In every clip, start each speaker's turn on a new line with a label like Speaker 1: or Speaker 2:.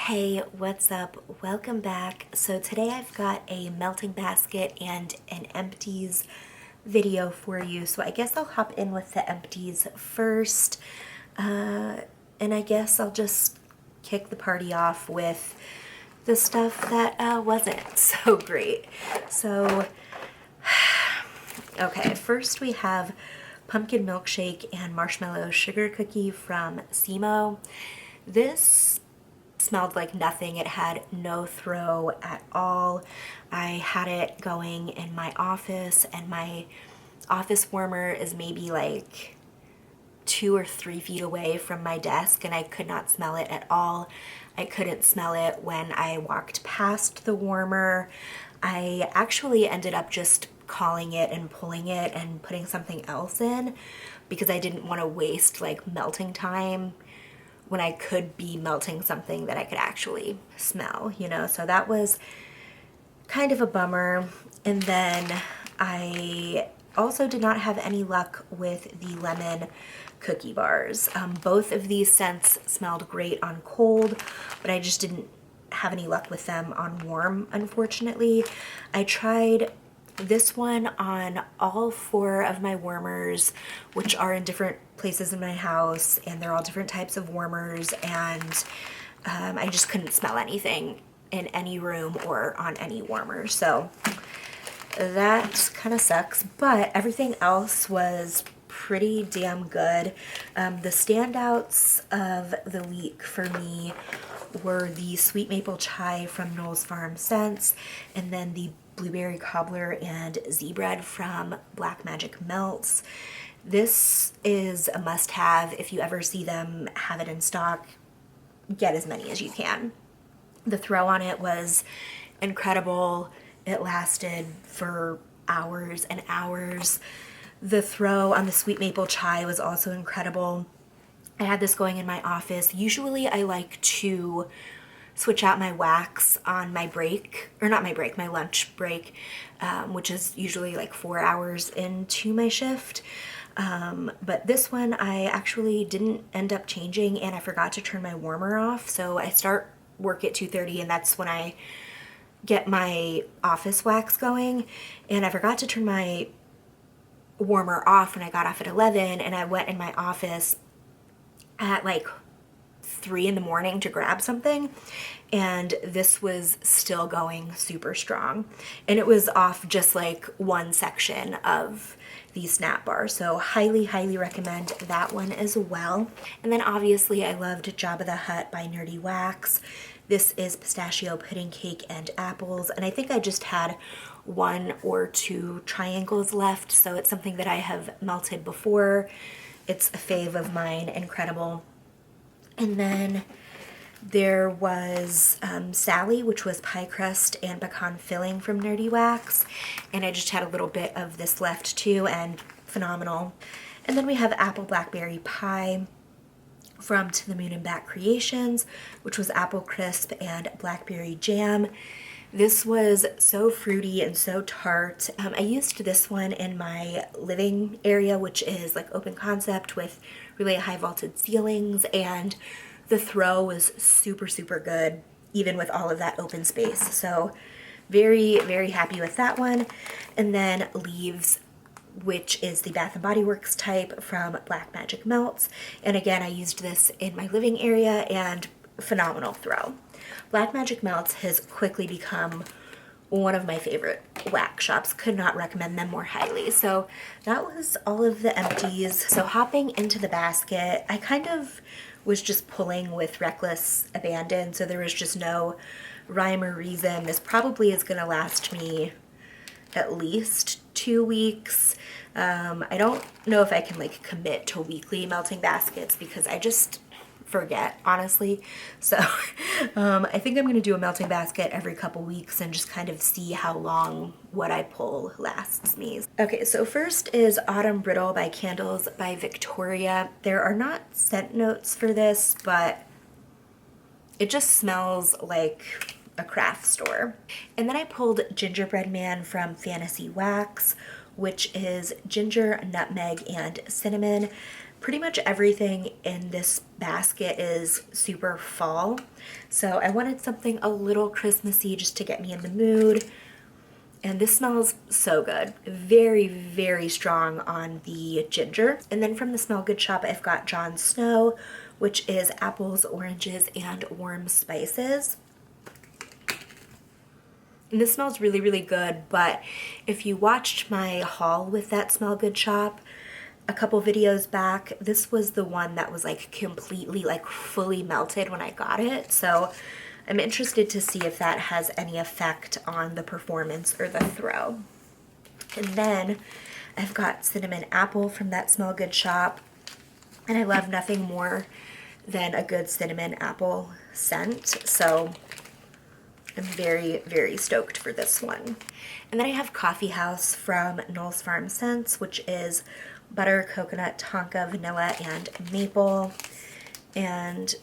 Speaker 1: Hey, what's up? Welcome back. So today I've got a melting basket and an empties video for you. So I guess I'll hop in with the empties first. And I guess I'll just kick the party off with the stuff that wasn't so great. So, okay, first we have pumpkin milkshake and marshmallow sugar cookie from Semo. This smelled like nothing. It had no throw at all. I had it going in my office, and my office warmer is maybe like 2 or 3 feet away from my desk, and I could not smell it at all. I couldn't smell it when I walked past the warmer. I actually ended up just calling it and pulling it and putting something else in because I didn't want to waste like melting time when I could be melting something that I could actually smell, you know? So that was kind of a bummer. And then I also did not have any luck with the lemon cookie bars. Both of these scents smelled great on cold, but I just didn't have any luck with them on warm, unfortunately. I tried this one on all 4 of my warmers, which are in different places in my house, and they're all different types of warmers, and I just couldn't smell anything in any room or on any warmer. So that kind of sucks, but everything else was pretty damn good. The standouts of the week for me were the sweet maple chai from Knowles Farm Scents, and then the blueberry cobbler and Z-bread from Black Magic Melts. This is a must-have. If you ever see them have it in stock, get as many as you can. The throw on it was incredible. It lasted for hours and hours. The throw on the sweet maple chai was also incredible. I had this going in my office. Usually I like to switch out my wax on my break, or not my break, my lunch break, which is usually like 4 hours into my shift. But this one I actually didn't end up changing, and I forgot to turn my warmer off. So I start work at 2:30, and that's when I get my office wax going. And I forgot to turn my warmer off when I got off at 11, and I went in my office at like 3 in the morning to grab something, and this was still going super strong, and it was off just like one section of the snap bar. So highly recommend that one as well. And then obviously I loved Jabba the Hutt by Nerdy Wax. This is pistachio pudding cake and apples, and I think I just had 1 or 2 triangles left, so it's something that I have melted before. It's a fave of mine. Incredible. And then there was Sally, which was pie crust and pecan filling from Nerdy Wax, and I just had a little bit of this left too, and phenomenal. And then we have apple blackberry pie from To the Moon and Back Creations, which was apple crisp and blackberry jam. This was so fruity and so tart. I used this one in my living area, which is like open concept with really high vaulted ceilings, and the throw was super good, even with all of that open space. So very happy with that one. And then Leaves, which is the Bath & Body Works type from Black Magic Melts. And again, I used this in my living area, and phenomenal throw. Black Magic Melts has quickly become one of my favorite wax shops. Could not recommend them more highly. So that was all of the empties. So hopping into the basket, I kind of was just pulling with reckless abandon, so there was just no rhyme or reason. This probably is going to last me at least 2 weeks. I don't know if I can like commit to weekly melting baskets because I just forget, honestly. So I think I'm going to do a melting basket every couple weeks and just kind of see how long what I pull lasts me. Okay, so first is Autumn Brittle by Candles by Victoria. There are not scent notes for this, but it just smells like a craft store. And then I pulled Gingerbread Man from Fantasy Wax, which is ginger, nutmeg, and cinnamon. pretty much everything in this basket is super fall. So I wanted something a little Christmassy just to get me in the mood. And this smells so good. Very, very strong on the ginger. And then from the Smell Good shop, I've got Jon Snow, which is apples, oranges, and warm spices. And this smells really, really good, but if you watched my haul with that Smell Good shop a couple videos back, this was the one that was like completely, like fully melted when I got it. So I'm interested to see if that has any effect on the performance or the throw. And then I've got Cinnamon Apple from that Smell Good shop. And I love nothing more than a good cinnamon apple scent. So I'm very, very stoked for this one. And then I have Coffee House from Knoll's Farm Scents, which is butter, coconut, tonka, vanilla, and maple. And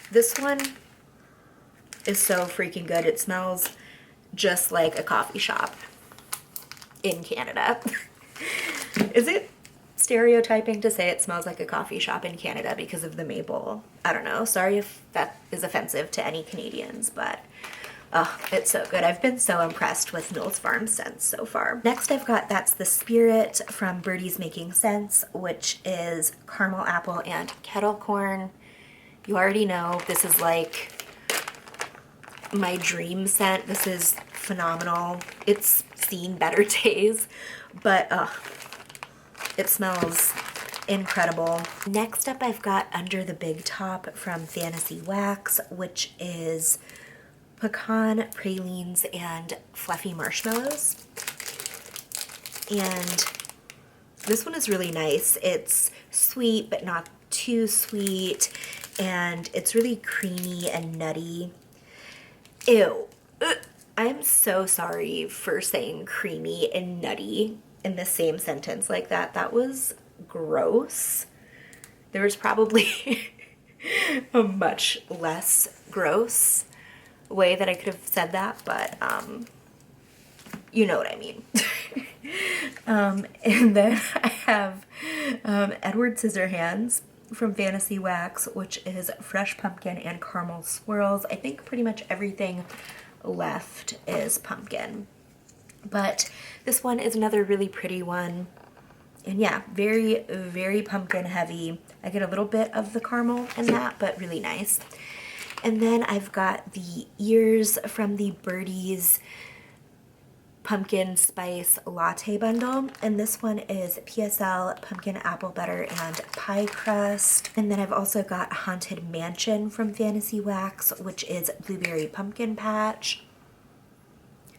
Speaker 1: this one is so freaking good. It smells just like a coffee shop in Canada. Is it stereotyping to say it smells like a coffee shop in Canada because of the maple? I don't know. Sorry if that is offensive to any Canadians, but oh, it's so good. I've been so impressed with Knoll's Farm Scents so far. Next I've got That's the Spirit from Birdies Making Sense, which is caramel apple and kettle corn. You already know this is like my dream scent. This is phenomenal. It's seen better days, but it smells incredible. Next up I've got Under the Big Top from Fantasy Wax, which is pecan, pralines, and fluffy marshmallows. And this one is really nice. It's sweet but not too sweet, and it's really creamy and nutty. Ew. Ugh. I'm so sorry for saying creamy and nutty in the same sentence like that. That was gross. There was probably a much less gross way that I could have said that, but you know what I mean. And then I have Edward Scissorhands from Fantasy Wax, which is fresh pumpkin and caramel swirls. I think pretty much everything left is pumpkin, but this one is another really pretty one. And yeah, very, very pumpkin heavy. I get a little bit of the caramel in that, but really nice. And then I've got the ears from the Birdies Pumpkin Spice Latte Bundle. And this one is PSL Pumpkin Apple Butter and Pie Crust. And then I've also got Haunted Mansion from Fantasy Wax, which is Blueberry Pumpkin Patch.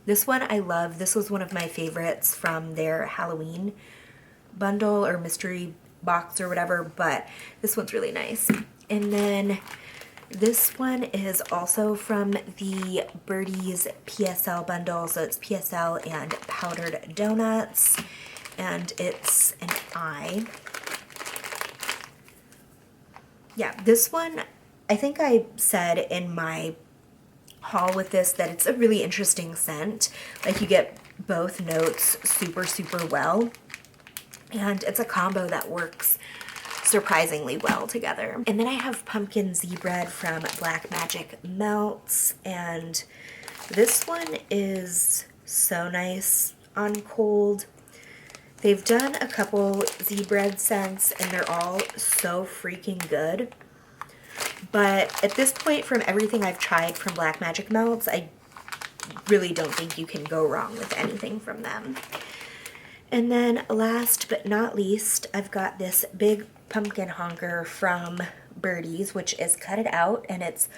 Speaker 1: This one I love. This was one of my favorites from their Halloween bundle or mystery box or whatever, but this one's really nice. And then this one is also from the Birdies PSL bundle, so it's PSL and Powdered Donuts, and it's an eye. Yeah, this one, I think I said in my haul with this that it's a really interesting scent. Like, you get both notes super, super well. And it's a combo that works surprisingly well together. And then I have Pumpkin Z-Bread from Black Magic Melts, and this one is so nice on cold. They've done a couple Z-Bread scents and they're all so freaking good. But at this point, from everything I've tried from Black Magic Melts, I really don't think you can go wrong with anything from them. And then last but not least, I've got this big pumpkin honker from Birdies, which is Cut It Out, and it's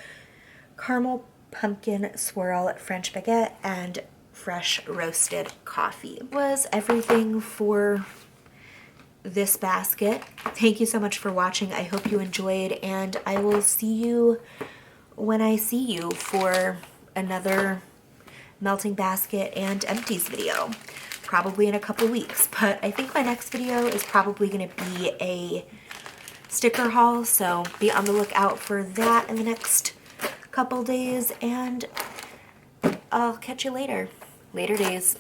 Speaker 1: caramel pumpkin swirl French baguette and fresh roasted coffee. That was everything for this basket. Thank you so much for watching. I hope you enjoyed, and I will see you when I see you for another melting basket and empties video. Probably in a couple weeks, but I think my next video is probably going to be a sticker haul, so be on the lookout for that in the next couple days, and I'll catch you later. Later days.